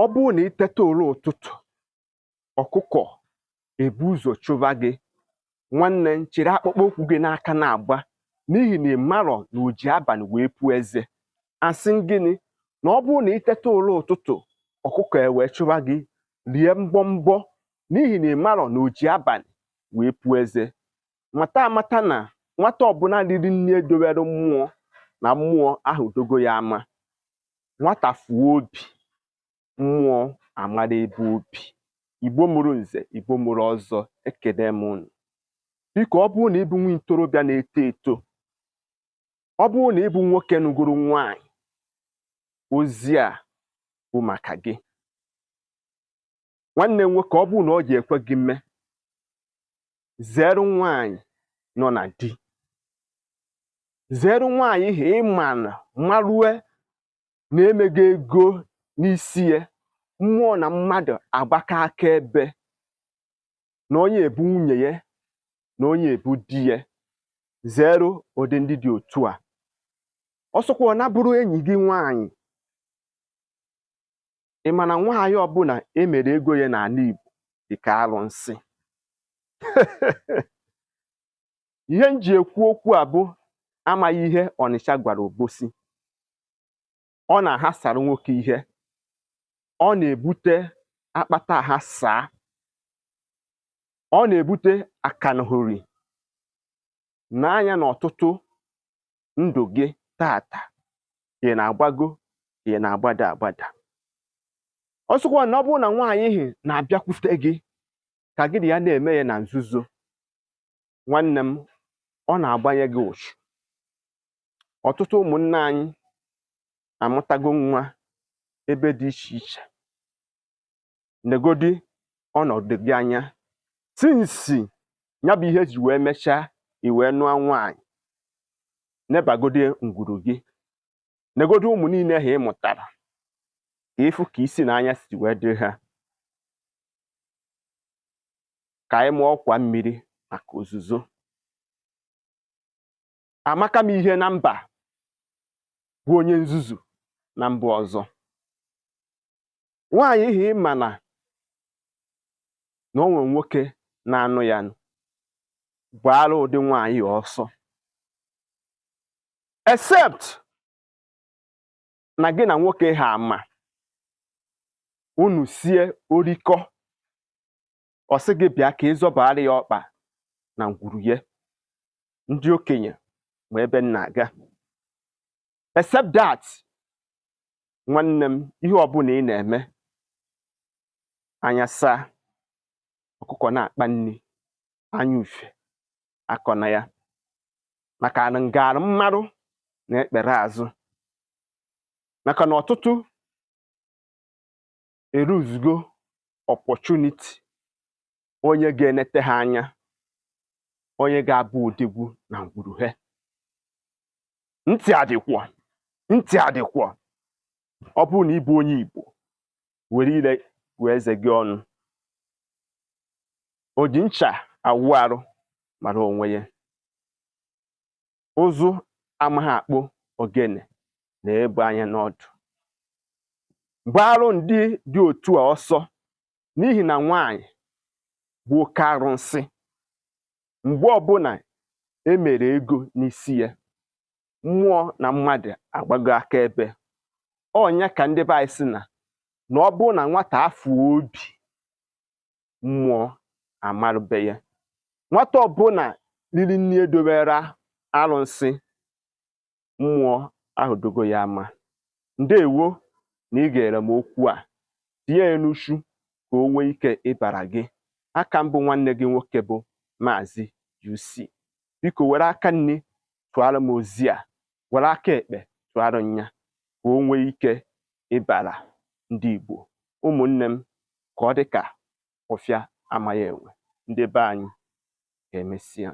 ọ bụrụ na iteta ụra ụtụtụ ọkụkọ ebu ụzọ chụba gị, nwanne chịrị akpụkpọ ụkwụ gị n'aka na-agba, n'ihi na ị marọ na o ji abalị wee puo eze. Asị gịnị na ọ bụrụ na iteta ụra ụtụtụ ọkụkọ wee chụba gị, rie mgbọmbọ, n'ihi na ị marọ na o ji abalị wee puo eze. Mata amata na nwata ọbụla riri nri edowere mmụọ na mmụọ ahụ dogo ya ama. Nwata fuo obi, mmụọ amara ebe obi. Igbo mụrụ nze, Igbo mụrụ ọzọ, ekele m unu. Biko, ọ bụrụ na ịbụ nwa ntorobịa na-eto eto, ọ bụrụ na ịbụ nwoke nụgoro nwaanyị, ozi a bụ maka gị. Nwanne nwoke, ọ bụrụ na ọ ji ekwe gị mme, zere nwaanyị nọ na di. Zere nwaanyị ihe ịma na marue na-emego ego n'isi ya, mmụọ na mmadụ agbaka aka ebe na onye ebu nwunye ya na onye ebu di ya. Zere ụdị ndị dị otu a. Ọsọkwa ọ na-abụrụ enyi gị nwaanyị, ị ma na nwaanyị ọbụla emere ego ya n'ala Igbo dị ka arụsị. Ihe m ji ekwu okwu a bụ amaghị ihe Ọnịcha gwara Obosi. Ọ na-aghasara nwoke ihe, ọ na-ebute akpata aghasa, ọ na-ebute akanahori n'anya na ọtụtụ ndụ gị tata. Ị na-agbago, ị na-agbada agbada. Ọsọkwa na ọ bụrụ na nwaanyị ihe na-abịakwute gị ka gị na ya na-eme ya na nzuzo, nwanne m, ọ na-agbanye gị ụchụ. Ọtụtụ ụmụnne anyị amụtago nwa ebe dị iche iche. Negodi ọnọdụ gị anya, sinsi ya bụ ihe ji wee mechaa i wee nụọ nwaanyị. Nebagodi ngwuru gị, negodi ụmụ niile ha ị mụtara, ka ịfụ ka isi na anya si wee dị ha. Ka anyị mụọ ọkwa mmiri maka ozuzo. Amaka m ihe na mba bụ onye nzuzu na mba ọzọ. Nwaanyị ihe ịma na o nwere nwoke na-anụ ya, gbara ụdị nwaanyị ọsọ. Except na gị na nwoke ha ama, unu sie orikọ, ọ sị gị bịa ka ịzọbara ya ọkpa na ngwuru ya. Ndị okenye ma ebe m na-aga. Except that, nwanne m, ihe ọbụla ị na-eme, anya saa, ọkụkọ na-akpa nri, anya ufe akọ na ya. Maka na ngara mmarụ na-ekpere azụ. Maka na ọtụtụ eruzugo opportunity onye ga-enete ha anya, onye ga-abụ odegwu na ngwuru ha. Ntị adịkwa, ntị adịkwa. Ọ bụrụ na ịbụ onye Igbo, were ire wee eze gị ọnụ. O ji ncha awụ arụ mara onwe ya. Ụzụ amaghị akpụ ogene na-ebu anya n'ọdụ. Gbarụ ndị dị otu a ọsọ, n'ihi na nwaanyị bụ oke arụsị. Mgbe ọbụla emere ego n'isi ya, mmụọ na mmadụ agbago aka ebe. Ọnya ka ndị be anyị sị na ọ bụrụ na nwata afụọ obi, mmụọ amarube ya. Nwata ọbụla riri nri edowere arụsị, mmụọ ahụ dogo ya ama. Ndewo na ị gere m okwu a. Tinye ya n'uchu ka o nwee ike ịbara gị. Aka mbụ nwanne gị nwoke bụ Maazị UC. Biko were aka nri tụara m ozi a, were aka ekpe tụara nya, ka o nwee ike ịbara ndị Igbo. Ụmụnne m, ka ọ dị ka ọfịa amaghị enwe. Ndị be anyị ga-emesịa.